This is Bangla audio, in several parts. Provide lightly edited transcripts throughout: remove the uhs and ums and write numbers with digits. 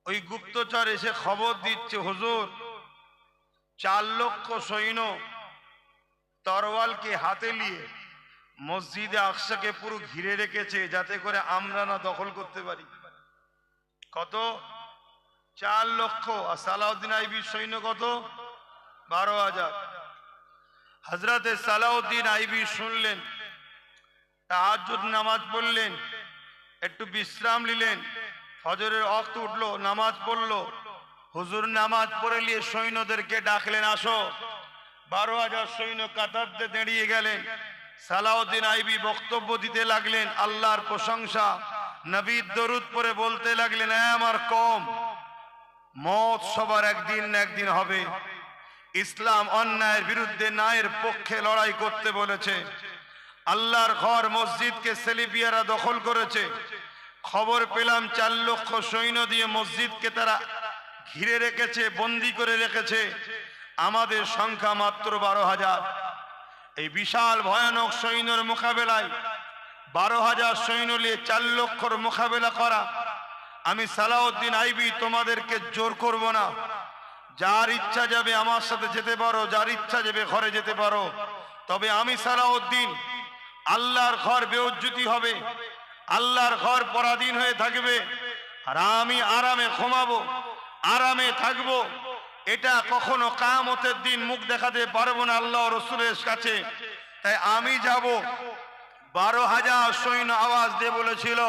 ওই গুপ্তচর এসে খবর দিচ্ছে, হুজুর 4 লক্ষ সৈন্য তরোয়ালকে হাতে নিয়ে মসজিদে আকসাকে পুরো ঘিরে রেখেছে, যাতে করে আমরা না দখল করতে পারি। কত? 4 লক্ষ। আর সালাউদ্দিন আইবির সৈন্য কত? 12,000। হযরতে সালাউদ্দিন আইবি শুনলেন, তাহাজ্জুদ নামাজ পড়লেন, একটু বিশ্রাম নিলেন, ফজরের ওয়াক্ত উঠলো, নামাজ পড়লো। হুজুর নামাজ পড়ে নিয়ে সৈন্যদেরকে ডাকলেন, আসো। 12,000 সৈন্য কাতারতে দাঁড়িয়ে গেলেন। সালাউদ্দিন আইবি বক্তব্য দিতে লাগলেন, আল্লাহর প্রশংসা, নবীর দরুদ পড়ে বলতে লাগলেন, আমার কওম, মত সবার একদিন না একদিন হবে। ইসলাম অন্যায়ের বিরুদ্ধে ন্যায়ের পক্ষে লড়াই করতে বলেছে। আল্লাহর ঘর মসজিদকে সেলিবিয়ারা দখল করেছে। খবর পেলাম 4 লক্ষ সৈন্য দিয়ে মসজিদকে তারা ঘিরে রেখেছে, বন্দি করে রেখেছে। আমাদের সংখ্যা মাত্র 12,000। এই বিশাল ভয়ানক সৈন্যের মোকাবেলায় 12,000 সৈন্য নিয়ে 4 লক্ষর মোকাবেলা করা, আমি সালাউদ্দিন আইবি তোমাদেরকে জোর করব না। যার ইচ্ছা যাবে আমার সাথে যেতে পারো, যার ইচ্ছা যাবে ঘরে যেতে পারো। তবে আমি সালাউদ্দিন, আল্লাহর ঘর বেউজ্জতি হবে, আল্লাহর ঘর পরাধীন হয়ে থাকবে, আর আমি আরামে ঘুমাবো, আরামে থাকবো। এটা কখনো কিয়ামতের দিন মুখ দেখাতে পারবো না আল্লাহ রাসূলের কাছে। তাই আমি যাব। 12,000 সৈন্য আওয়াজ দিয়ে বলেছিল,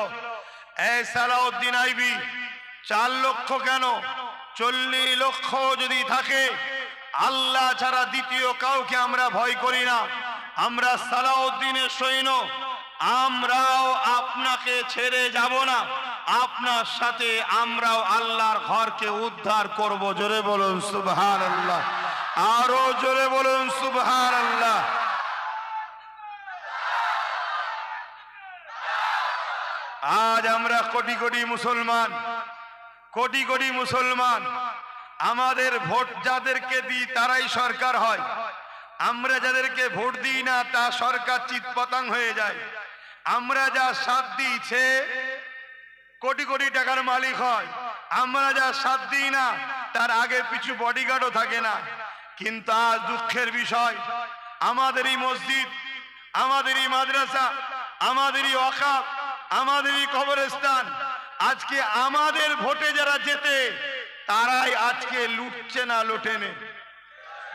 এই সালাউদ্দিন আইবি, 4 লক্ষ কেন, 40 লক্ষ যদি থাকে, আল্লাহ ছাড়া দ্বিতীয় কাউকে আমরা ভয় করি না। আমরা সালাউদ্দিনের সৈন্য, আমরাও আপনাকে ছেড়ে যাব না। আপনার সাথে আমরাও আল্লাহর ঘরকে উদ্ধার করব। জোরে বলুন সুবহানাল্লাহ, আরো জোরে বলুন সুবহানাল্লাহ। আজ আমরা কোটি কোটি মুসলমান, কোটি কোটি মুসলমান, আমাদের ভোট যাদেরকে দিই তারাই সরকার হয়। আমরা যাদেরকে ভোট দিই না তা সরকার চিৎপটাং হয়ে যায়। আমরা যা সাথ দিই সে কোটি কোটি টাকার মালিক হয়। আমরা যা সাথ দিই না তার আগে পিছু বডিগার্ডও থাকে না। কিন্তু আজ দুঃখের বিষয়, আমাদেরই মসজিদ, আমাদেরই মাদ্রাসা, আমাদেরই ওয়াকাফ, আমাদেরই কবরস্থান, আজকে আমাদের ভোটে যারা যেতে তারাই আজকে লুটছে না লোটেনে।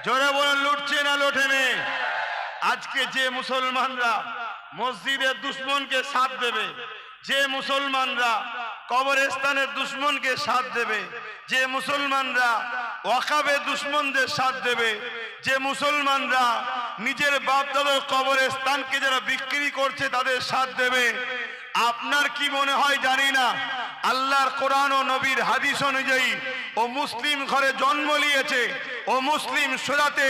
জোরে বলুন, লুটছে না লোটেনে। আজকে যে মুসলমানরা মসজিদের দুশ্মনকে সাথ দেবে, যে মুসলমানরা কবরস্থানের দুশ্মনকে সাথ দেবে, যে মুসলমানরা ওয়াকাফের দুশ্মনদের সাথ দেবে, যে মুসলমানরা নিজের বাপ দাদার কবরস্থানকে যারা বিক্রি করছে তাদের সাথ দেবে, আপনার কি মনে হয় জানি না, আল্লাহর কোরআন ও নবীর হাদিস অনুযায়ী ও মুসলিম ঘরে জন্ম নিয়েছে, ও মুসলিম সোজাতে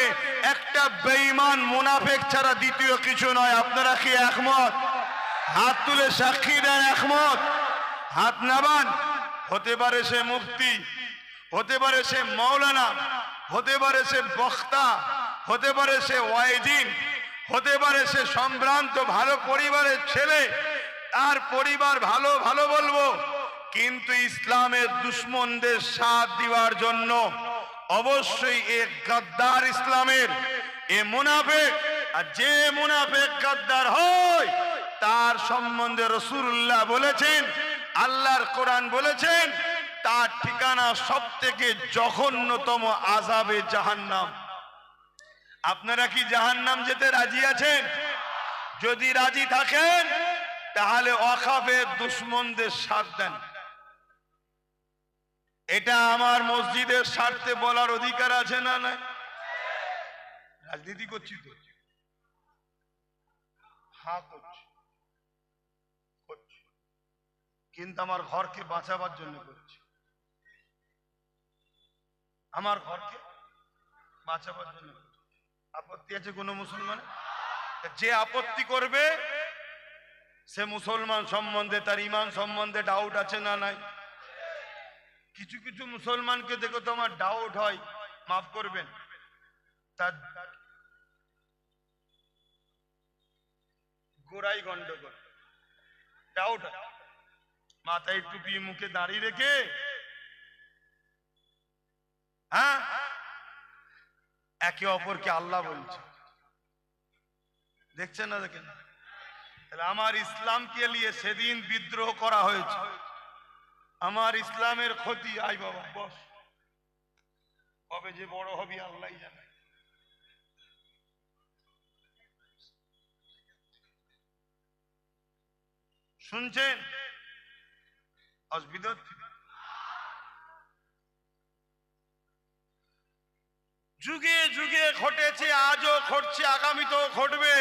একটা বেঈমান মুনাফিক ছাড়া দ্বিতীয় কিছু নয়। আপনারা কি একমত? হাত তুলে সাক্ষী দেন একমত। হাত নামান। হতে পারে সে মুফতি, হতে পারে সে মাওলানা, হতে পারে সে বক্তা, হতে পারে সে ওয়াইজিন, হতে পারে সে সম্ভ্রান্ত ভালো পরিবারের ছেলে, তার পরিবার ভালো ভালো বলবো, কিন্তু ইসলামের দুশ্মনদের সাথ দেওয়ার জন্য অবশ্যই এক গাদ্দার ইসলামের এ মুনাফিক। আর যে মুনাফিক গাদ্দার হয় তার সম্বন্ধে রাসূলুল্লাহ বলেছেন, আল্লাহর কোরআন বলেছেন, তার ঠিকানা সবথেকে জঘন্যতম আযাবে জাহান্নাম। আপনারা কি জাহান্নাম যেতে রাজি আছেন? যদি রাজি থাকেন তাহলে ওয়াকাফের দুশ্মনদের সাথ দেন। এটা আমার মসজিদের স্বার্থে বলার অধিকার আছে না? না, রাজনীতি করছি তো, হ্যাঁ করছি, কিন্তু আমার ঘরকে বাঁচাবার জন্য করছি। আমার ঘরকে বাঁচাবার জন্য। আপত্তি আছে কোন মুসলমান? যে আপত্তি করবে সে মুসলমান সম্বন্ধে, তার ঈমান সম্বন্ধে ডাউট আছে না নাই? কিছু কিছু মুসলমানকে দেখো তো আমার ডাউট হয়, মাফ করবেন, তার গোড়াই গন্ডগোল, ডাউট হয়। মাথায় টুপি মুখে দাঁড়িয়ে রেখে একে অপরকে আল্লাহ বলছে। দেখছেন না? দেখেন, তাহলে আমার ইসলামকে নিয়ে সেদিন বিদ্রোহ করা হয়েছে। আমার ইসলামের ক্ষতি। আই বাবা বস, কবে যে বড় হবি আল্লাহ জানে। শুনছেন? অসুবিধা যুগে যুগে ঘটেছে, আজও ঘটছে, আগামীতেও ঘটবে।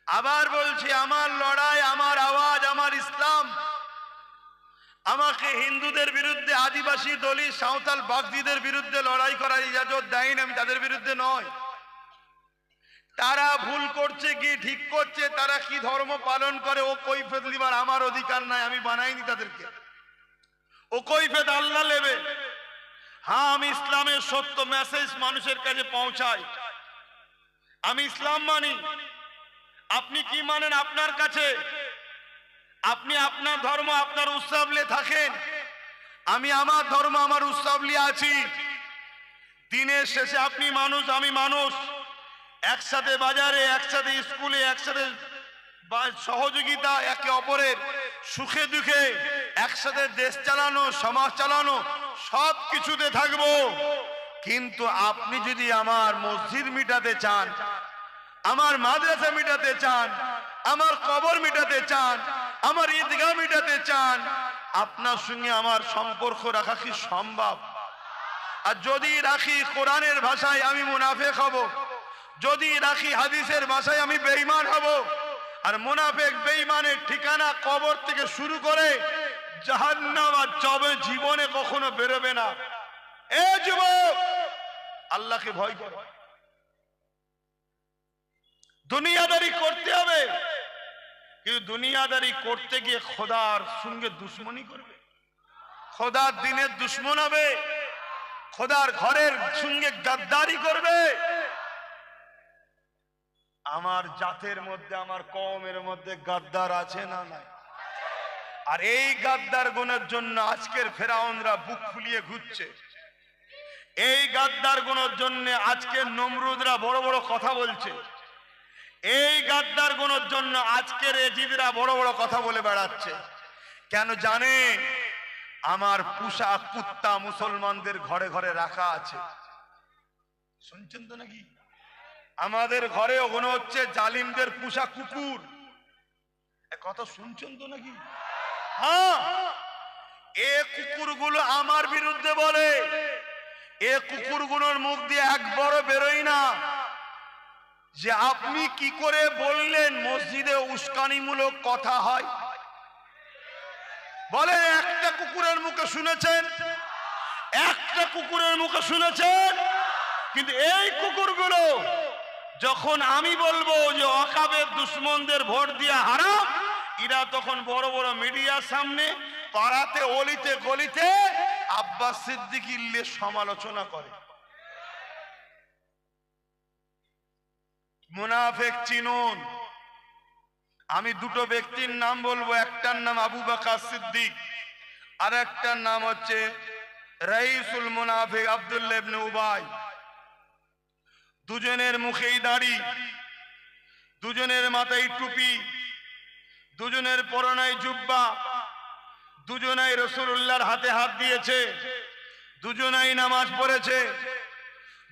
আবার বলছি, আমার লড়াই, আমার আওয়াজ, আমার ইসলাম। আমাকে হিন্দুদের বিরুদ্ধে, আদিবাসী, দলিত, সাঁওতাল, বাগদিদের বিরুদ্ধে লড়াই করার ইজাজত দেয়নি। আমি তাদের বিরুদ্ধে নয়। তারা ভুল করছে কি ঠিক করছে, তারা কি ধর্ম পালন করে, ও কৈফিয়ত দিবার আমার অধিকার নাই। আমি বানাইনি তাদেরকে, ও কৈফিয়ত আল্লাহ নেবে। হ্যাঁ, আমি ইসলামের সত্য মেসেজ মানুষের কাছে পৌঁছাই। আমি ইসলাম মানি। আপনি কি মানেন আপনার কাছে? আপনি আপনার ধর্ম, আপনার উৎসব নিয়ে থাকেন। আমি আমার ধর্ম, আমার উৎসব নিয়ে আছি। দিনের শেষে আপনি মানুষ, আমি মানুষ। একসাথে বাজারে, একসাথে স্কুলে, একসাথে সহযোগিতা, একে অপরের সুখে দুঃখে একসাথে দেশ চালানো, সমাজ চালানো, সব কিছুতে থাকবো। কিন্তু আপনি যদি আমার মসজিদ মিটাতে চান, আমার মাদ্রাসা মিটাতে চান, আমার কবর মিটাতে চান, আমার ঈদগাহ মিটাতে চান, আপনার সঙ্গে আমার সম্পর্ক রাখা কি সম্ভব? আর যদি রাখি কোরআনের ভাষায়, আমি মুনাফিক হব। যদি রাখি হাদিসের ভাষায়, আমি বেঈমান হব। আর মুনাফিক বেঈমানের ঠিকানা কবর থেকে শুরু করে জাহান্নাম আর জবে জীবনে কখনো বেরোবে না। এ যুবক, আল্লাহকে ভয় করো। দুনিয়াদারি করতে হবে, কিন্তু দুনিয়াদারি করতে গিয়ে খোদার সঙ্গে দুশ্মনী করবে, খোদার দিনের দুশ্মন হবে, খোদার ঘরের সঙ্গে গাদ্দারি করবে। আমার জাতের মধ্যে, আমার কওমের মধ্যে গাদ্দার আছে না নাই? আর এই গাদ্দার গুণের জন্য আজকের ফেরাউনরা বুক ফুলিয়ে ঘুরছে। এই গাদ্দার গুণের জন্য আজকের নমরুদরা বড় বড় কথা বলছে। এই গাদ্দার গুণের জন্য আজকের এজিদরা বড় বড় কথা বলে বেড়াচ্ছে। কেন জানে? আমার পুষা কুত্তা মুসলমানদের ঘরে ঘরে রাখা আছে। শুনছেন তো নাকি? আমাদের ঘরে ওগুলো হচ্ছে জালিমদের পুষা কুকুর। কথা শুনছেন তো নাকি? হ্যাঁ, এ কুকুরগুলো আমার বিরুদ্ধে বলে। এ কুকুরগুলোর মুখ দিয়ে একবারও বেরোয় না যে আপনি কি করে বললেন মসজিদে উস্কানিমূলক কথা হয়। বলে একটা কুকুরের মুখে শুনেছেন? একটা কুকুরের মুখে শুনেছেন? কিন্তু এই কুকুরগুলো যখন আমি বলবো যে ওয়াকাবের দুশ্মনদের ভোট দিয়া হারাম, এরা তখন বড় বড় মিডিয়ার সামনে, পাড়াতে, অলিতে গলিতে আব্বাস সিদ্দিকীর সমালোচনা করে। মুনাফিক চিনুন। আমি দুটো ব্যক্তির নাম বলবো, একটার নাম আবু বকর সিদ্দিক, আর একটার নাম হচ্ছে রাইসুল মুনাফিক আব্দুল্লাহ ইবনে উবাই। দুজনের মুখেই দাড়ি, দুজনের মাথায় টুপি, দুজনের পরনায় জুব্বা, দুজনাই রাসূলুল্লাহর হাতে হাত দিয়েছে, দুজনাই নামাজ পড়েছে,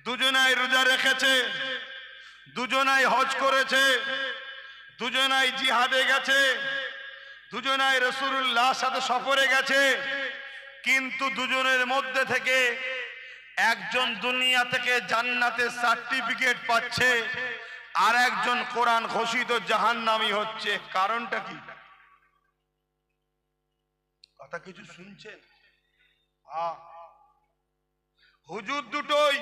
দুজনাই রোজা রেখেছে, দুজনাই হজ করেছে, দুজনাই জিহাদে গেছে, দুজনাই রাসূলুল্লাহর সাথে সফরে গেছে। কিন্তু দুজনের মধ্যে থেকে একজন দুনিয়া থেকে জান্নাতের সার্টিফিকেট পাচ্ছে, আর একজন কোরআন ঘোষিত জাহান্নামী হচ্ছে। কারণটা কি? কথা কিছু শুনছেন? হুজুর দুটোই,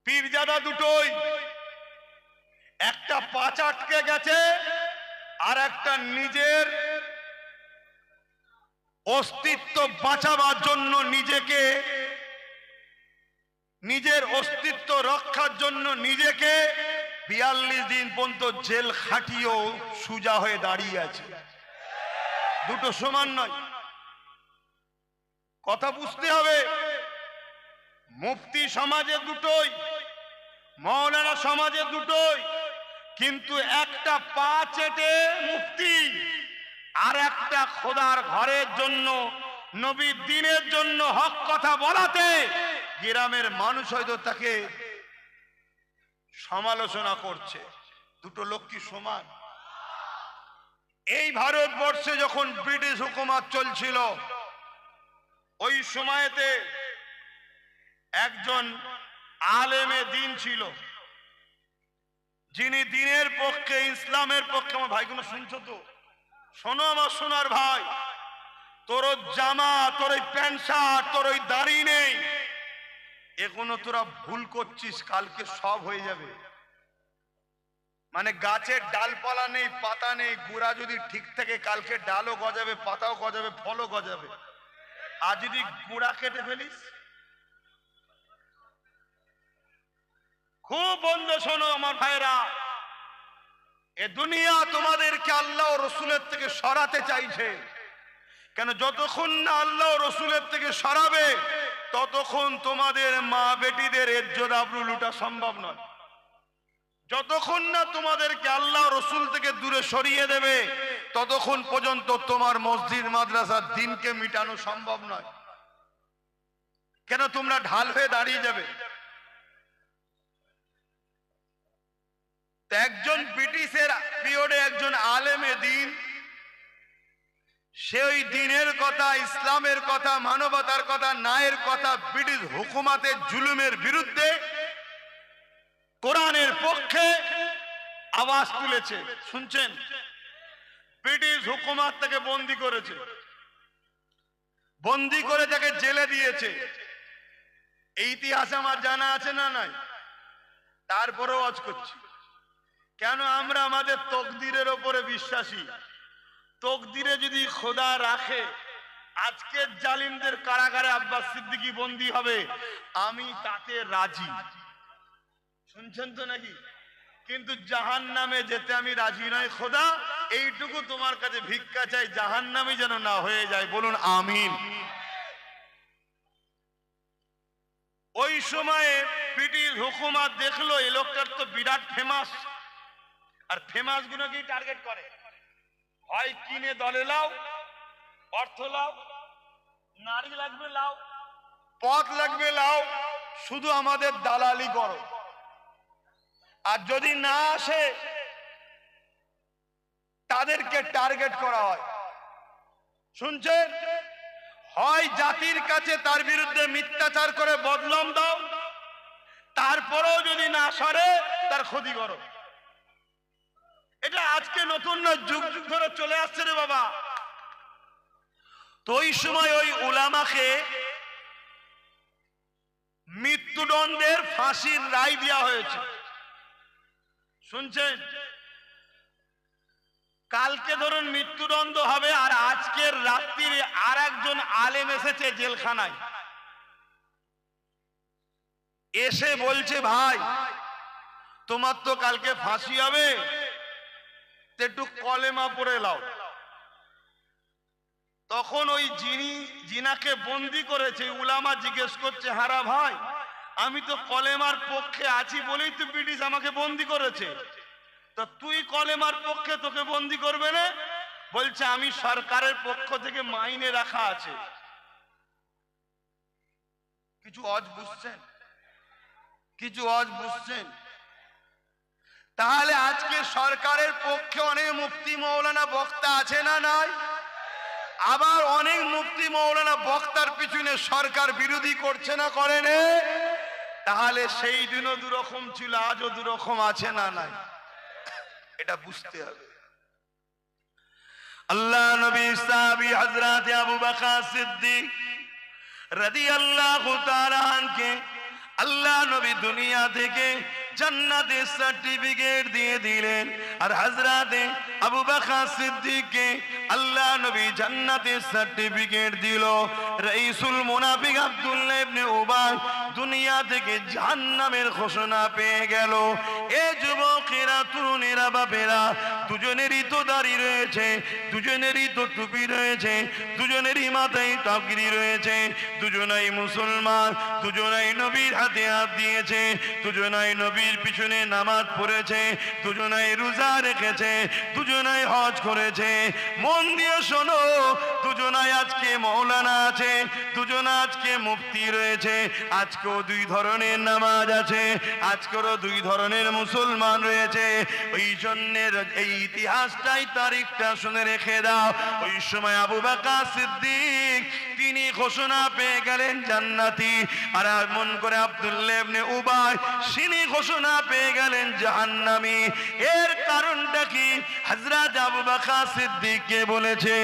পীরজাদা দুটোই, একটা পাঁচ আটকে গেছে, আর একটা নিজের অস্তিত্ব বাঁচাবার জন্য, নিজেকে, নিজের অস্তিত্ব রক্ষার জন্য নিজেকে ৪২ দিন পর্যন্ত জেল খাটিয়েও সুজা হয়ে দাঁড়িয়ে আছে। দুটো সমান নয়, কথা বুঝতে হবে। মুফতি সমাজে দুটোই, মাওলানা সমাজে দুটোই, কিন্তু একটা পা চেটে মুফতি আর একটা খোদার ঘরের জন্য, নবীর দ্বীনের জন্য হক কথা বলাতে গ্রামের মানুষ হয়তো তাকে সমালোচনা করছে। দুটো লোক কি সমান? এই ভারতবর্ষে যখন ব্রিটিশ হুকুমত চলছিল, ওই সময়তে একজন আলেমে দ্বীন ছিল, যিনি দ্বীনের পক্ষে, ইসলামের পক্ষে। আমার ভাইগুলো শুনছো তো? শোনো আমার সোনার ভাই, তোর জামা, তোর ওই প্যান্ট শার্ট, তোর ওই দাড়ি নেই, এখনো তোরা ভুল করছিস, কালকে সব হয়ে যাবে। মানে গাছের ডালপালা নেই, পাতা নেই, গোড়া যদি ঠিক থাকে কালকে ডালও গজাবে, পাতাও গজাবে, ফলও গজাবে। আর যদি গোড়া কেটে ফেলিস, খুব বন্ধু শোনো আমার ভাইরা, এ দুনিয়া তোমাদেরকে আল্লাহ ও রসুলের থেকে সরাতে চাইছে। কেন? যতক্ষণ না আল্লাহ ও রসুলের থেকে সরাবে ততক্ষণ তোমাদের মা বেটিদের ইজ্জত আবরু লুটা সম্ভব নয়। যতক্ষণ না তোমাদেরকে আল্লাহ রসুল থেকে দূরে সরিয়ে দেবে ততক্ষণ পর্যন্ত তোমার মসজিদ মাদ্রাসার দিনকে মিটানো সম্ভব নয়। কেন? তোমরা ঢাল হয়ে দাঁড়িয়ে যাবে। একজন ব্রিটিশের পিরিয়ডে একজন আলেমে দ্বীন, সে ওই দ্বীনের কথা, ইসলামের কথা, মানবতার কথা, ন্যায়ের কথা, ব্রিটিশ হুকুমতের জুলুমের বিরুদ্ধে কোরআনের পক্ষে আওয়াজ তুলেছে। শুনছেন? ব্রিটিশ হুকুমত তাকে বন্দী করেছে, বন্দী করে তাকে জেলে দিয়েছে। এই ইতিহাস আমার জানা আছে না নাই? তারপরেও আজ করছি। কেন? আমরা আমাদের তকদিরের ওপরে বিশ্বাসী। তকদিরে যদি খোদা রাখে, আজকের জালিমদের কারাগারে আব্বাস সিদ্দিকী বন্দী হবে, আমি তাতে রাজি। শুনছেন তো নাকি? কিন্তু জাহান্নামে যেতে আমি রাজি নয়। খোদা, এইটুকু তোমার কাছে ভিক্ষা চাই, জাহান্নামে যেন না হয়ে যায়। বলুন আমিন। ওই সময়ে ব্রিটিশ হুকুমত দেখলো এই লোকটার তো বিরাট ফেমাস, আর ফেমাস গুলোকেই টার্গেট করে। হয় কিনে দলে লাও, অর্থ লাও, নারী লাগবে লাও, পথ লাগবে লাও, শুধু আমাদের দালালি করো। আর যদি না আসে তাদেরকে টার্গেট করা হয়। শুনছেন? হয় জাতির কাছে তার বিরুদ্ধে মিথ্যাচার করে বদনাম দাও, তারপরেও যদি না সরে তার ক্ষতি করো। এটা আজকে নতুন না, যুগ যুগ ধরে চলে আসছে রে বাবা। তো ওই সময় ওই উলামাকে মৃত্যুদণ্ডের ফাঁসির রায় দেওয়া হয়েছে। শুনছেন? কালকে ধরুন মৃত্যুদণ্ড হবে, আর আজকের রাত্রিরে আর একজন আলেম এসেছে জেলখানায়, এসে বলছে, ভাই তোমার তো কালকে ফাঁসি হবে, একটু কলেমা পড়ে লাও। তখন ওই যিনাকে বন্দি করেছে উলামা জিজ্ঞেস করছে, হারা ভাই, আমি তো কলেমার পক্ষে আছি বলেই তো ব্রিটিশ আমাকে বন্দি করেছে, তো তুই কলেমার পক্ষে, তোকে বন্দি করবে না? বলছে, আমি সরকারের পক্ষ থেকে মাইনে রাখা আছে। কিছু অজ বুঝছেন? কিছু অজ বুঝছেন? তাহলে আজকে সরকারের পক্ষে অনেক মুফতি মৌলানা বক্তা আছে না নাই? আবার অনেক মুফতি মৌলানা বক্তার পিছনে সরকার বিরোধী করছে না, করে না? তাহলে সেই দিনও দুরকম ছিল, আজও দুরকম আছে না নাই? এটা বুঝতে হবে। আল্লাহ নবী সাহাবী হযরত আবু বকর সিদ্দিক রাদিয়াল্লাহু তাআলা আনকে আল্লাহ নবী দুনিয়া থেকে জান্নাতের সার্টিফিকেট দিয়ে দিলেন, আর হযরত আবু বকর সিদ্দিককে আল্লাহ নবী জান্নাতের সার্টিফিকেট দিল। রাইসুল মুনাফিক আব্দুল্লাহ ইবনে উবাই দুনিয়া থেকে জাহান্নামের ঘোষণা পেয়ে গেল। এ যুবক, যুবকেরা, তরুণেরা, বাপেরা, দুজনেরই তো দাড়ি রয়েছে, দুজনেরই তো টুপি রয়েছে, দুজনেরই মাথায় তাকরি রয়েছে, দুজনাই মুসলমান, দুজনাই নবীর হাতে হাত দিয়েছে, দুজনাই নবীর পিছনে নামাজ পড়েছে, দুজনাই রোজা রেখেছে, দুজনাই হজ করেছে। মন দিয়ে শোনো, দুজনাই আজকে মৌলানা আছে, দুজনা আজকে মুফতি রয়েছে, আজকেও দুই ধরনের নামাজ আছে, আজকেরও দুই ধরনের মুসলমান রয়েছে। ওই জন্যের এই ইতিহাসটাই, তারিখটা শুনে রেখে দাও। ওই সময় আবু বকর সিদ্দিক তিনি ঘোষণা পেয়ে গেলেন জান্নাতি, আর মন করে আব্দুল্লাহ ইবনে উবাই তিনি ঘোষণা পেয়ে গেলেন জাহান্নামী। এর কারণটা কি? হযরত আবু বকর সিদ্দিককে বলেছে,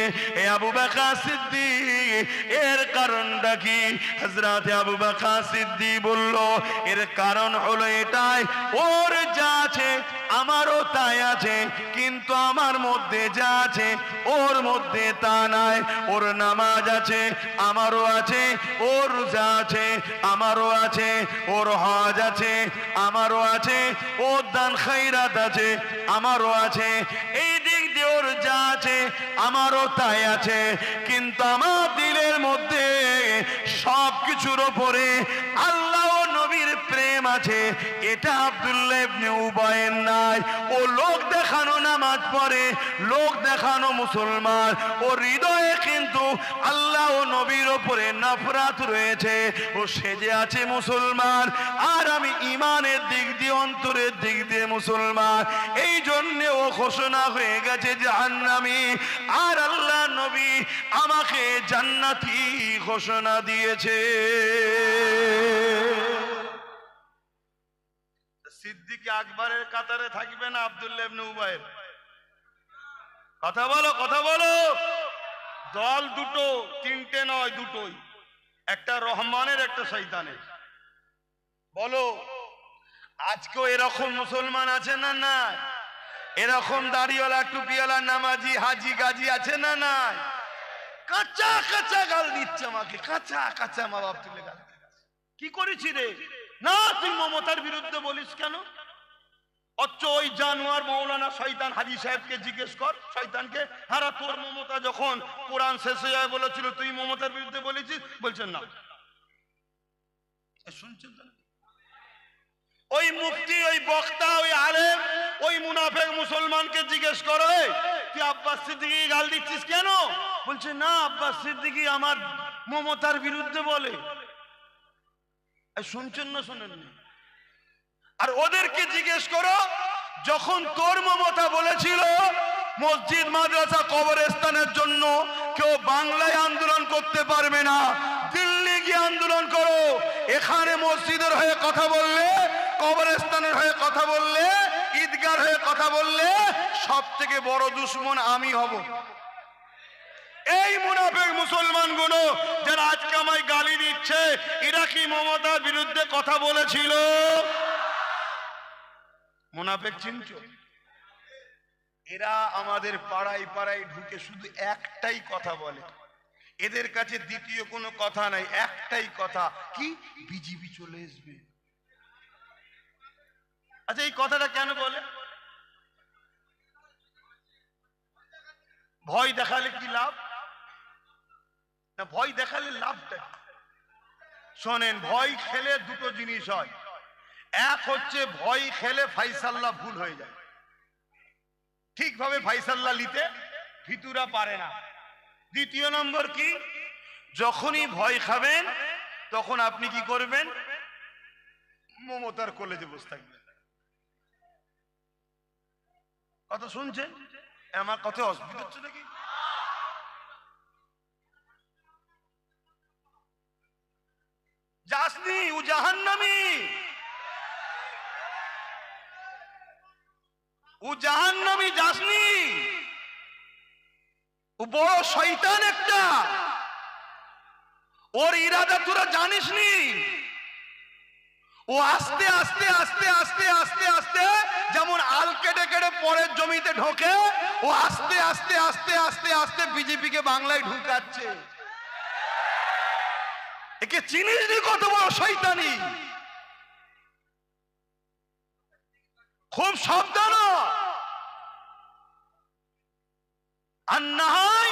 এ আবু বকর সিদ্দিক, এর কারণটা কি? হযরত আবু বকর সিদ্দিক বলল, এর কারণ হলো এটাই, ওর যা আছে আমারও তাই আছে, কিন্তু আমার মধ্যে যা আছে ওর মধ্যে তা নাই। ওর নামাজ আছে আমারও আছে, ওর রোজা আছে আমারও আছে, ওর হজ আছে আমারও আছে, ওর দান খায়রাত আছে আমারও আছে। এই দিক দিয়ে ওর যা আছে আমারও তাই আছে, কিন্তু আমার দিলের মধ্যে সব কিছুর ওপরে আল্লাহ ও নবীর প্রেম আছে। এটা আব্দুল্লাহ ইবনে উবায়ের নাই। ও লোক দেখানো নামাজ পড়ে, লোক দেখানো মুসলমান, ও হৃদয়ে কিন্তু আল্লাহ ও নবীর ওপরে নফরত রয়েছে। ও সেজে আছে মুসলমান, আর আমি ইমানের দিক দিয়ে, অন্তরের দিক দিয়ে মুসলমান। এই জন্য ও ঘোষণা হয়ে গেছে জাহান্নামী, আর আল্লাহ নবী আমাকে জান্নাতি ঘোষণা দিয়েছে। সিদ্দিক আকবরের কাতারে থাকবে না আব্দুল্লাহ ইবনে উবায়ের? কথা বলো, কথা বলো। দল দুটো, তিনটে নয়, দুটোই, একটা রহমানের একটা শয়তানের। বলো, আজকেও এরকম মুসলমান আছে না না? এরকম দাড়িওয়ালা, টুপিওয়ালা, নামাজি, হাজি, গাজি আছে না না? কাঁচা কাঁচা গাল দিচ্ছে আমাকে, কাঁচা কাঁচা মা বাপ তুলে গাল দিচ্ছে। কি করেছি রে? না, তুই মমতার বিরুদ্ধে বলিস কেন? অথচ ওই জানোয়ার মৌলানা শয়তান হাজি সাহেবকে জিজ্ঞেস কর, শয়তানকে, হারা তোর মমতা যখন কোরআন শেষ হয়ে যায় বলেছিল, তুই মমতার বিরুদ্ধে বলেছিস? বলছেন না। শুনছেন তো? ওই মুফতি, ওই বক্তা, ওই আলেম, ওই মুনাফেক মুসলমানকে জিজ্ঞেস করো, তুই আব্বাস সিদ্দিকী গাল দিচ্ছিস কেন? বলছে না, আব্বাস সিদ্দিকী আমার মমতার বিরুদ্ধে বলে। শুনছেন না শোনেননি? আর ওদেরকে জিজ্ঞেস করো, যখন তোর মমতা বলেছিল মসজিদ, মাদ্রাসা, কবরস্থানের জন্য কেউ বাংলায় আন্দোলন করতে পারবে না, দিল্লি গিয়ে আন্দোলন করো। এখানে মসজিদের হয়ে কথা বললে, কবরস্থানের হয়ে কথা বললে, ঈদগার হয়ে কথা বললে, সব থেকে বড় দুশ্মন আমি হব। এই মুনাফিক মুসলমানগুলো যারা আজকে আমায় গালি দিচ্ছে, এরা কি মমতার বিরুদ্ধে কথা বলেছিল? মুনাফিক চিনছো? এরা আমাদের পাড়ায় পাড়ায় ঢুকে শুধু একটাই কথা বলে, এদের কাছে দ্বিতীয় কোনো কথা নাই, একটাই কথা, কি? বিজেপি চলে আসবে। আচ্ছা, এই কথাটা কেন বলে? ভয় দেখালে কি লাভ? না, ভয় দেখালে লাভটা কি? শোনেন, ভয় খেলে দুটো জিনিস হয়। এক হচ্ছে ভয় খেলে ফাইসাল্লা ভুল হয়ে যায়, ঠিকভাবে ফাইসাল্লা নিতে ভিতুরা পারে না। দ্বিতীয় নম্বর কি? যখনই ভয় খাবেন তখন আপনি কি করবেন? মমতার কলেজে বসে থাকবেন। কথা শুনছেন? আমার কথা অসুবিধা হচ্ছে নাকি? যাসনি, ও জাহান্নামী, ও জাহান্নামী, যাসনি। ও বড় শয়তান একটা, ওর ইরাদা তোরা জানিস নি। ও আস্তে আস্তে আস্তে আস্তে আস্তে আস্তে যেমন আল কেটে কেটে পরের জমিতে ঢোকে, ও আস্তে আস্তে আস্তে আস্তে আস্তে বিজেপিকে বাংলায় ঢুকাচ্ছে। একে চিনিস নি? কত বড় শয়তানি! খুব সাবধান। আর না হয়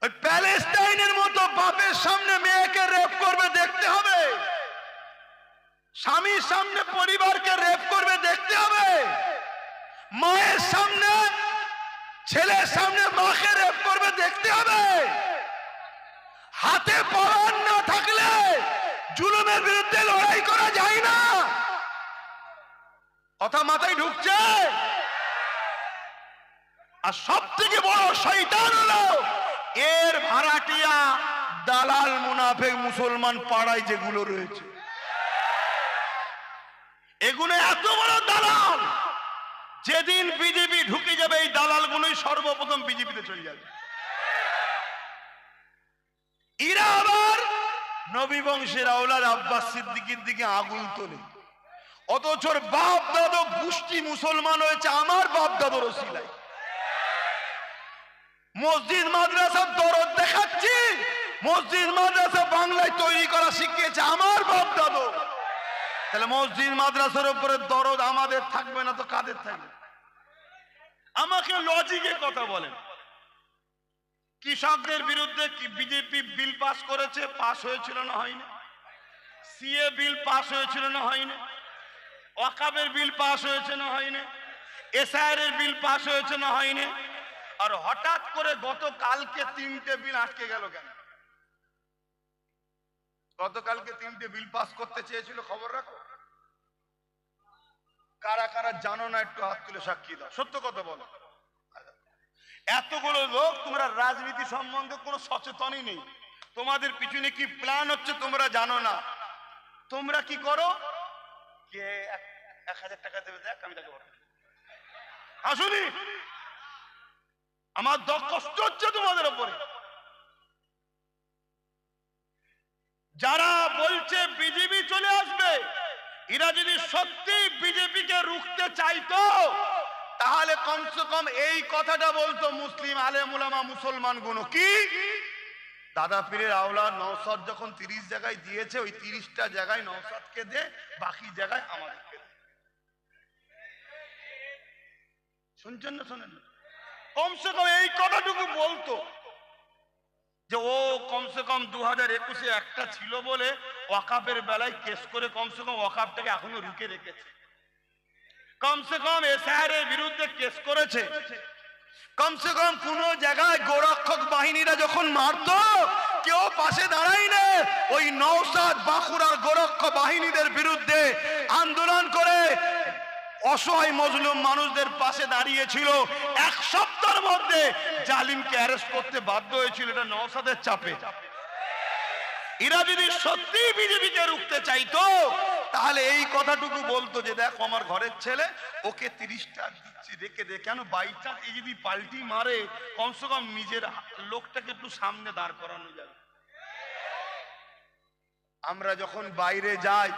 ওই প্যালেস্টাইনের মতো বাপের সামনে মেয়েকে রেপ করবে দেখতে হবে, স্বামীর সামনে পরিবারকে রেপ করবে দেখতে হবে, মায়ের সামনে ছেলের সামনে মাকে রেপ করবে দেখতে হবে। হাতে পরান না থাকলে জুলুমের বিরুদ্ধে লড়াই করা যায় না। কথা মাথায় ঢুকছে? আর সব থেকে বড় শয়তান হলো এর ভাড়াটিয়া দালাল মুনাফেক মুসলমান পাড়ায় যেগুলো রয়েছে, এগুলো এত বড় দালাল। যেদিন বিজেপি ঢুকে যাবে এই দালালগুলোই সর্বপ্রথম বিজেপিতে চলে যাবে। এরা আবার নবী বংশের আওলাদ আব্বাস সিদ্দিকীর দিকে আগুন তোলে, অথচ বাপ দাদা গোষ্ঠী মুসলমান হয়েছে আমার বাপ দাদুর ওসিলায়। মসজিদ মাদ্রাসার দরদ দেখাচ্ছি, মসজিদ মাদ্রাসা বাংলায় তৈরি করা শিখিয়েছে আমার বাপ দাদু। তাহলে মসজিদ মাদ্রাসার উপরে দরদ আমাদের থাকবে না তো কাদের থাকবে? আমাকে লজিকে কথা বলেন। কৃষকদের বিরুদ্ধে কি বিজেপি বিল পাস করেছে? পাস হয়েছিল না হয়নি? সিএ বিল পাস হয়েছিল না হয়নি? ওয়াকাবের বিল পাস হয়েছে না হয়নি? এসআইআর এর বিল পাস হয়েছে না হয়নি? আর হঠাৎ করে গতকালকে 3টে বিল আটকে গেল কেন? গতকালকে 3টে বিল পাস করতে চেয়েছিল, খবর রাখো। কারা কারা জানো না একটু হাত তুলে সাক্ষী দাও, সত্য কথা বলো। এতগুলো লোক, তোমরা রাজনীতি সম্বন্ধে কোনো সচেতনই নেই, তোমাদের পিছনে কি প্ল্যান হচ্ছে তোমরা জানো না। তোমরা কি করো, কে 1000 টাকা দেবে, দেখ আমি তাকে ভোট দেব। আসুনি, আমার কষ্ট হচ্ছে তোমাদের উপরে। যারা বলছে বিজেপি চলে আসবে, এরা যদি সত্যি বিজেপিকে রুখতে চাইতো তাহলে কমসে কম এই কথাটা বলতো মুসলিম আলেম উলামা মুসলমান গুলো, কি দাদা পীরের আওলাদ নওশাদ যখন 30 জায়গায় দিয়েছে, ওই 30টা জায়গায় নওশাদকে দে, বাকি জায়গায় আমাদেরকে দে। শুনছেন না শোনেন? কমসে কম এই কথাটুকু বলতো যে ও কমসে কম 2021-এ একটা ছিল বলে ওয়াকাফের বেলায় কেস করে কমসে কম ওয়াকাফটাকে এখনো রুখে রেখেছে, কমসে কম এসআইআর এর বিরুদ্ধে কেস করেছে, কমসে কম কোন জায়গায় গোরক্ষক বাহিনীরা যখন মারতো কেউ পাশে দাঁড়ায় না, ওই নওশাদ বাঁকুড়ার গোরক্ষক বাহিনীদের বিরুদ্ধে আন্দোলন করে অসহায় মজলুম মানুষদের পাশে দাঁড়িয়েছিল। 1 সপ্তাহের মধ্যে জালিমকে অ্যারেস্ট করতে বাধ্য হয়েছিল, এটা নওশাদের চাপে। এরা যদি সত্যি বিজেপিকে রুখতে চাইতো তাহলে এই কথাটুকু বলতো যে দেখো আমার ঘরের ছেলে, ওকে 30টা দিচ্ছি, রেখে দে। কেন বাই চান্স এই যদি পাল্টি মারে, কমসে কম নিজের লোকটাকে একটু সামনে দাঁড় করানো যাবে। আমরা যখন বাইরে যাই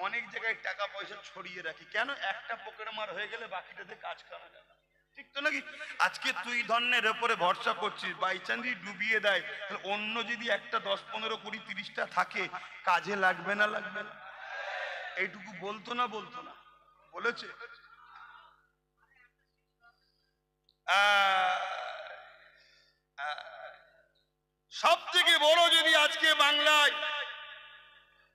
অনেক জায়গায় টাকা পয়সা ছড়িয়ে রাখি, কেন? একটা পকেট মার হয়ে গেলে বাকিটাতে কাজ করা যাবে, ঠিক তো নাকি? আজকে তুই ধর্মের উপরে ভরসা করছিস, বাই চান্স ডুবিয়ে দেয়, তাহলে অন্য যদি একটা 10, 15, 20, 30টা থাকে, কাজে লাগবে না? লাগবে না? এইটুকু বলতো না? বলতো না? বলেছে। সব থেকে বড় যদি আজকে বাংলায়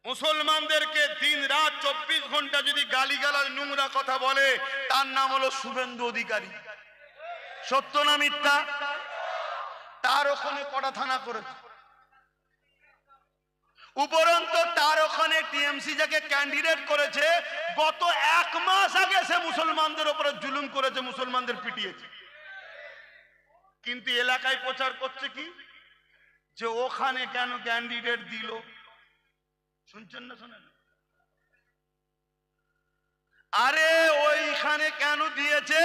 মুসলমানদেরকে দিন রাত 24 ঘন্টা যদি গালিগালাজ নোংরা কথা বলে, তার নাম হলো শুভেন্দু অধিকারী। সত্য না মিথ্যা? তার ওখানে কটা থানা করেছে, উপরন্ত তার ওখানে টিএমসি যাকে ক্যান্ডিডেট করেছে গত 1 মাস আগে সে মুসলমানদের উপরে জুলুম করেছে, মুসলমানদের পিটিয়েছে, কিন্তু এলাকায় প্রচার করছে কি যে ওখানে কেন ক্যান্ডিডেট দিল। শুনছেন না শোনেন? আরে ওইখানে কেন দিয়েছে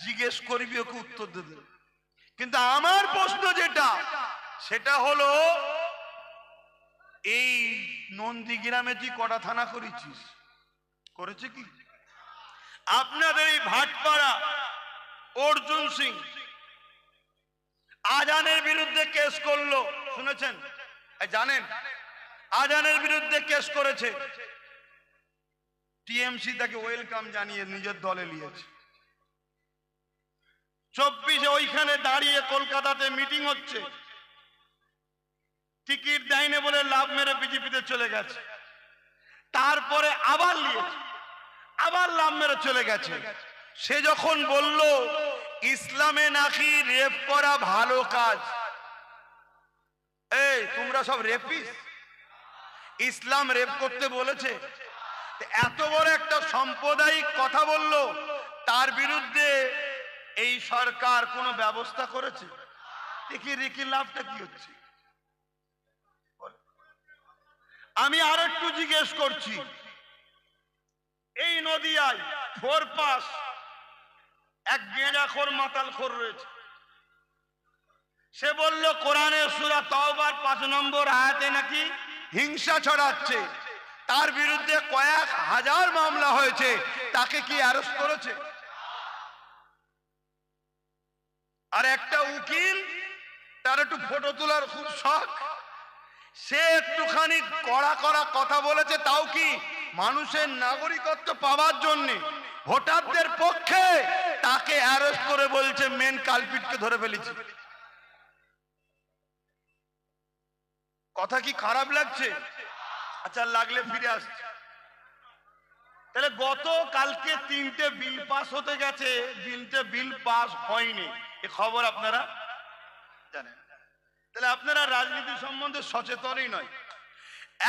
জিজ্ঞেস করবি, ওকে উত্তর দেবে। কিন্তু আমার প্রশ্ন যেটা, সেটা হলো এই নন্দীগ্রামে তুই কটা থানা করেছিস? করেছে কি? আপনাদের এই ভাটপাড়া অর্জুন সিং আজানের বিরুদ্ধে কেস করলো, শুনেছেন? জানেন? আজানের বিরুদ্ধে কেস করেছে, টিএমসি তাকে ওয়েলকাম জানিয়ে নিজের দলে নিয়েছে। 24-এ ওইখানে দাঁড়িয়ে কলকাতাতে মিটিং হচ্ছে, টিকিট দেয়নি বলে লাভ মেরে বিজেপিতে চলে গেছে। তারপরে আবার নিয়েছে, আবার লাভ মেরে চলে গেছে। সে যখন বলল ইসলামে নাকি রেপ করা ভালো কাজ, এই তোমরা সব রেপিস, ইসলাম রেপ করতে বলেছে? এত বড় একটা সাম্প্রদায়িক কথা বলল, তার বিরুদ্ধে এই সরকার কোনো ব্যবস্থা করেছে? দেখি রেখে লাভটা কি হচ্ছে। আমি আর একটু জিজ্ঞেস করছি, এই নদিয়ায় ফোরপাস এক গেঁজাখোর মাতালখোর রয়েছে, সে বলল কোরআনের সূরা তাওবার 5 নম্বর আয়াতে নাকি হিংসা ছড়াচ্ছে, তার বিরুদ্ধে কয়েক হাজার মামলা হয়েছে, তাকে কি অ্যারেস্ট করেছে? আর একটা উকিল, তার একটু ফটো তোলার খুব শখ, সে একটুখানি কড়া কড়া কথা বলেছে, তাও কি মানুষের নাগরিকত্ব পাওয়ার জন্য, ভোটারদের পক্ষে, তাকে অ্যারেস্ট করে বলছে মেন কালপিটকে ধরে ফেলেছি। কথা কি খারাপ লাগছে? আচ্ছা লাগলে ফিরে আসছে। তাহলে গত কালকে 3টে বিল পাস হতে গেছে, 3টে বিল পাস হয়নি, এ খবর আপনারা জানেন। তাহলে আপনারা রাজনীতি সম্বন্ধে সচেতনই নয়।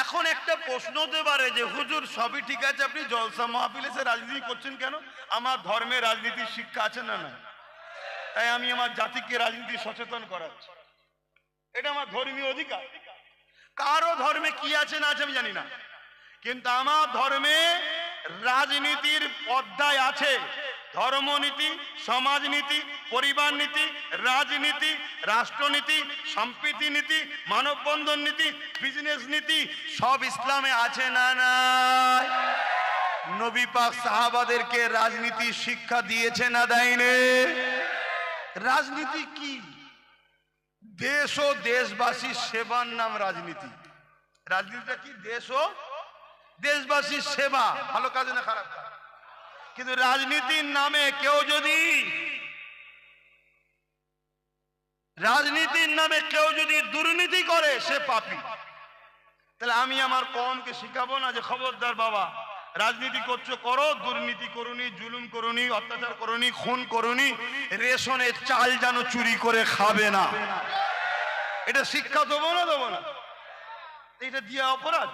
এখন একটা প্রশ্ন হতে পারে যে হুজুর সবই ঠিক আছে, আপনি জলসা মাহফিলে এসে রাজনীতি করছেন কেন? আমার ধর্মে রাজনীতির শিক্ষা আছে না? না, তাই আমি আমার জাতিকে রাজনীতি সচেতন করাচ্ছি, এটা আমার ধর্মীয় অধিকার। কারো ধর্মে কি আছে না আছে আমি জানি না, কিন্তু আমার ধর্মে রাজনীতির অধ্যায় আছে। ধর্মনীতি, সমাজনীতি, পরিবার নীতি, রাজনীতি, রাষ্ট্রনীতি, সম্প্রীতি নীতি, মানববন্ধন নীতি, বিজনেস নীতি, সব ইসলামে আছে না নাই? নবী পাক সাহাবাদেরকে রাজনীতি শিক্ষা দিয়েছে না দেয়নি? রাজনীতি কি? দেশ ও দেশবাসীর সেবার নাম রাজনীতি। রাজনীতিটা কি? দেশ ও দেশবাসীর সেবা, ভালো কাজ না খারাপ কাজ। কিন্তু রাজনীতির নামে কেউ যদি দুর্নীতি করে, সে পাপী। তাহলে আমি আমার কওমকে শিখাবো না যে খবরদার বাবা, রাজনীতি করছো করো, দুর্নীতি করুনি, জুলুম করুনি, অত্যাচার করুনি, খুন করুনি, রেশনের চাল যেন চুরি করে খাবে না, এটা শিক্ষা দেবো না? দেবো না? এটা দিয়ে অপরাধ।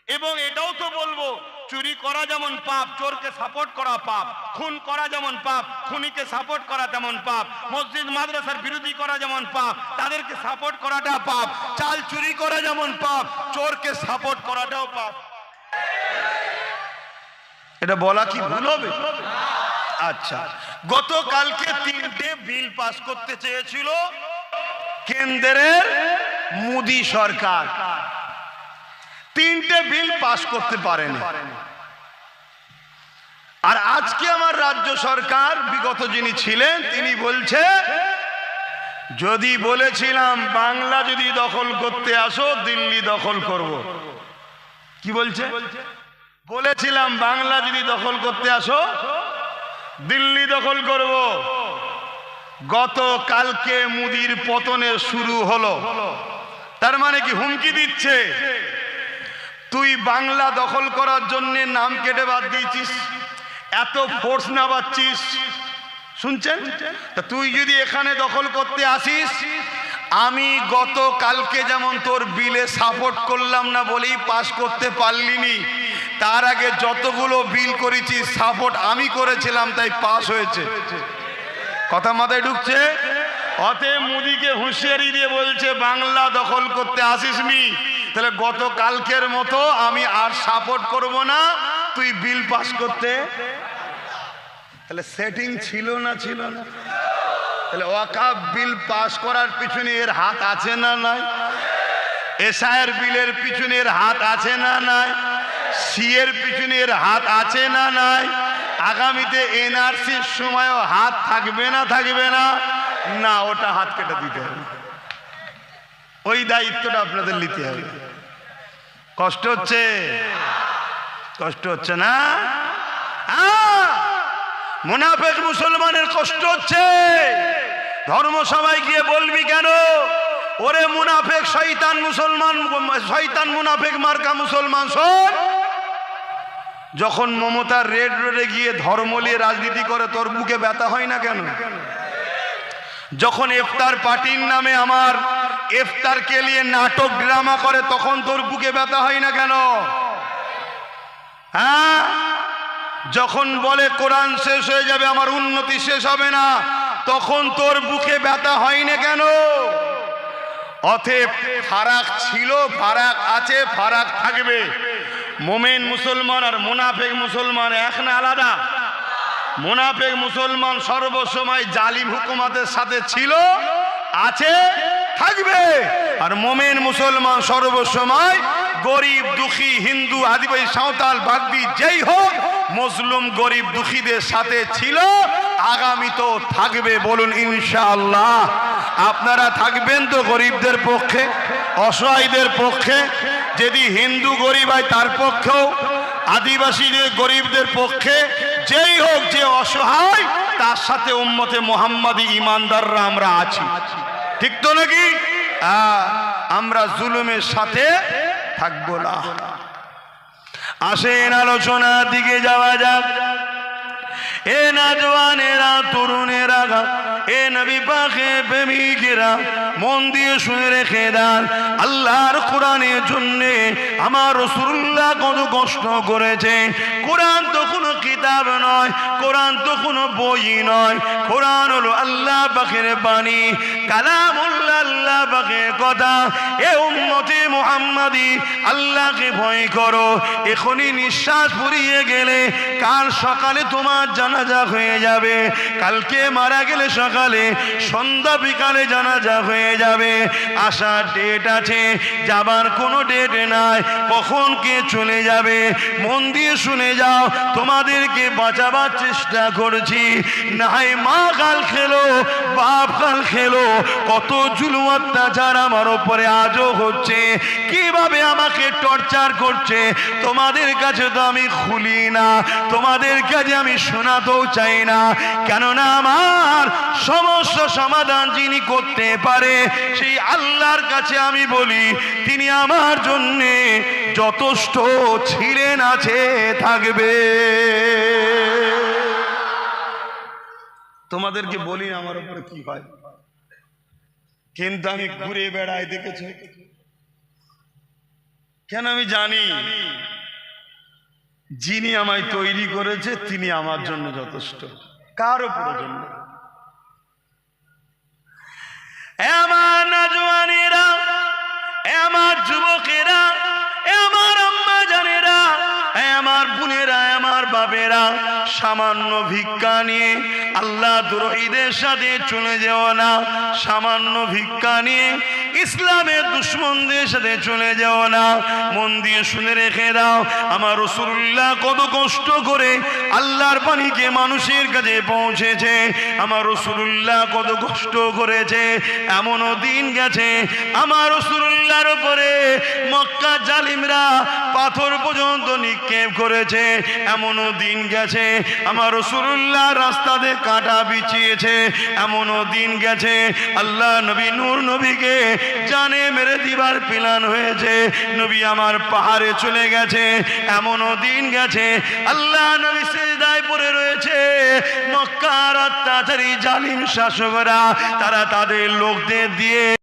এবং এটাও তো বলবো, চুরি করা যেমন পাপ, চোরকে সাপোর্ট করা পাপ, খুন করা যেমন পাপ, খুনিকে সাপোর্ট করা তেমন পাপ, মসজিদ মাদ্রাসার বিরোধী করা যেমন পাপ, তাদেরকে সাপোর্ট করাটা পাপ, চাল চুরি করা যেমন পাপ, চোরকে সাপোর্ট করাটাও পাপ। এটা বলা কি ভুল হবে? আচ্ছা, গতকালকে 3টে বিল পাস করতে চেয়েছিল কেন্দ্রের মোদী সরকার, 3টে বিল পাস করতে পারেনি। আর আজকে আমার রাজ্য সরকার, বিগত যিনি ছিলেন, তিনি বলছে যদি বলেছিলাম বাংলা যদি দখল করতে আসো, দিল্লি দখল করব। কি বলছে? বলেছিলাম বাংলা যদি দখল করতে আসো, দিল্লি দখল করব। গতকালকে মোদির পতনের শুরু হলো, তার মানে কি হুমকি দিচ্ছে, তুই বাংলা দখল করার জন্য নাম কেটে বাদ দিয়েছিস, এত ফোর্স না পাচ্ছিস, শুনছেন? তা তুই যদি এখানে দখল করতে আসিস, আমি গতকালকে যেমন তোর বিলে সাপোর্ট করলাম না বলেই পাস করতে পারলিনি, তার আগে যতগুলো বিল করেছি সাপোর্ট আমি করেছিলাম, তাই পাস হয়েছে। কথা মাথায় ঢুকছে? অতএব মোদিকে হুঁশিয়ারি দিয়ে বলছে বাংলা দখল করতে আসিসনি, তাহলে গতকালকের মতো আমি আর সাপোর্ট করব না, তুই বিল পাস করতে। তাহলে সেটিং ছিল না? ছিল না? তাহলে ওয়াকাফ বিল পাস করার পিছনে এর হাত আছে না নাই? এসআইয়ের বিলের পিছনে এর হাত আছে না নাই? সিএর পিছনে এর হাত আছে না নাই? আগামীতে এনআরসির সময়ও হাত থাকবে না? থাকবে না? না, ওটা হাত কেটে দিতে হবে, ওই দায়িত্বটা আপনাদের নিতে হবে। কষ্ট হচ্ছে? কষ্ট হচ্ছে না? মুনাফিক মুসলমানের কষ্ট হচ্ছে। ধর্মসভায় গিয়ে বলবি কেন? ওরে মুনাফিক শয়তান মুসলমান, শয়তান মুনাফিক মার্কা মুসলমান শোন, যখন মমতার রেড রোডে গিয়ে ধর্ম নিয়ে রাজনীতি করে তোর বুকে ব্যথা হয় না কেন? যখন ইফতার পার্টির নামে আমার ইফতারকে নিয়ে নাটক ড্রামা করে তখন তোর বুকে ব্যথা হয় না কেন? হ্যাঁ, যখন বলে কোরআন শেষ হয়ে যাবে আমার উন্নতি শেষ হবে না তখন তোর বুকে ব্যথা হয় না কেন? অতএব ফারাক ছিল, ফারাক আছে, ফারাক থাকবে। মুমিন মুসলমান আর মুনাফিক মুসলমান এক না আলাদা? মুনাফিক মুসলমান সর্বসময় জালিম হুকুমতের সাথে ছিল, আছে, থাকবে। আর মুমিন মুসলমান সর্বসময় গরিব দুঃখী হিন্দু আদিবাসী সাঁওতাল বাগদি যেই হোক মুসলিম গরিব দুঃখীদের সাথে ছিল, আগামী তো থাকবে। বলুন ইনশাআল্লাহ। আপনারা থাকবেন তো গরিবদের পক্ষে, অসহায়দের পক্ষে? যদি হিন্দু গরিব হয় তার পক্ষেও, আদিবাসীদের গরিবদের পক্ষে, যেই হোক যে অসহায় তার সাথে উম্মতে মুহাম্মাদি ইমানদাররা আমরা আছি। ঠিক তো নাকি? আমরা জুলুমের সাথে থাকবো না। আসেন আলোচনার দিকে যাওয়া যাক। এ নওজওয়ানেরা, তরুণেরা, এ নবী পাকের প্রেমিকেরা, মন দিয়ে শুনে রেখে দেন, আল্লাহর কোরআনের জন্য আমার রাসূলুল্লাহ কত কষ্ট করেছে। কোরআন তো কোনো কিতাব নয়, কোরআন তো কোনো বই নয়, কোরআন হলো আল্লাহ পাকের বাণী, কালামুল্লাহ, আল্লাহ পাকের কথা। এ উম্মতে মুহাম্মাদি, আল্লাহকে ভয় করো। এখনই নিঃশ্বাস ফুরিয়ে গেলে কাল সকালে তোমার জানাজা হয়ে যাবে, কালকে মারা গেলে সকালে, সন্ধ্যা বিকালে জানাজা হয়ে যাবে। আসার ডেট আছে, যাবার কোনো ডেট নাই। কখন কে চলে যাবে মন দিয়ে শুনে যাও। তোমাদেরকে বাঁচাবার চেষ্টা করছি। নাই মা কাল খেলো, বাপ কাল খেলো, কত জুলুম অত্যাচার আমার উপরে আজও হচ্ছে, কিভাবে আমাকে টর্চার করছে তোমাদের কাছে তো আমি খুলি না, তোমাদের কাছে আমি শোনাতেও চাই না। কেননা আমার সমস্ত সমাধান যিনি করতে পারে সেই আল্লাহর কাছে আমি বলি তিনি আমার জন্য যথেষ্ট ছিলেন, আছে, থাকবে। তোমাদেরকে বলি আমার উপরে কি হয়, কিন্তু আমি ঘুরে বেড়াই, দেখেছ কেন? আমি জানি যিনি আমায় তৈরি করেছে তিনি আমার জন্য যথেষ্ট, কারো প্রয়োজন নেই। আমার নওজওয়ানেরা, আমার যুবকেরা, আমার আম্মা জানেরা, আমার বোনেরা, আমার বাপেরা, সামান্য ভিক্ষা নিয়ে আল্লাহ দ্রোহীদের সাথে চলে যেও না। সামান্য ভিক্ষা নিয়ে ইসলামের দুশমনদের সাথে চলে যাও না। মন দিয়ে শুনে রেখে দাও, আমার রাসূলুল্লাহ কত কষ্ট করে আল্লাহর বাণীকে মানুষের কাছে পৌঁছেছে। আমার রাসূলুল্লাহ কত কষ্ট করেছে। এমনও দিন গেছে আমার রাসূলুল্লাহর উপরে মক্কা জালিমরা পাথর পর্যন্ত নিক্ষেপ করেছে। এমনও দিন গেছে আমার রাসূলুল্লাহ রাস্তাতে কাঁটা বিছিয়েছে। এমনও দিন গেছে আল্লাহ নবী নূর নবীকে জানে মেরে দিবার প্ল্যান হয়েছে, নবী আমার পাহাড়ে চলে গেছে। এমনও দিন গেছে আল্লাহ নবী সিজদায় পড়ে রয়েছে। মক্কার অত্যাচারী জালিম শাসকরা তারা তাদের লোকদের দিয়ে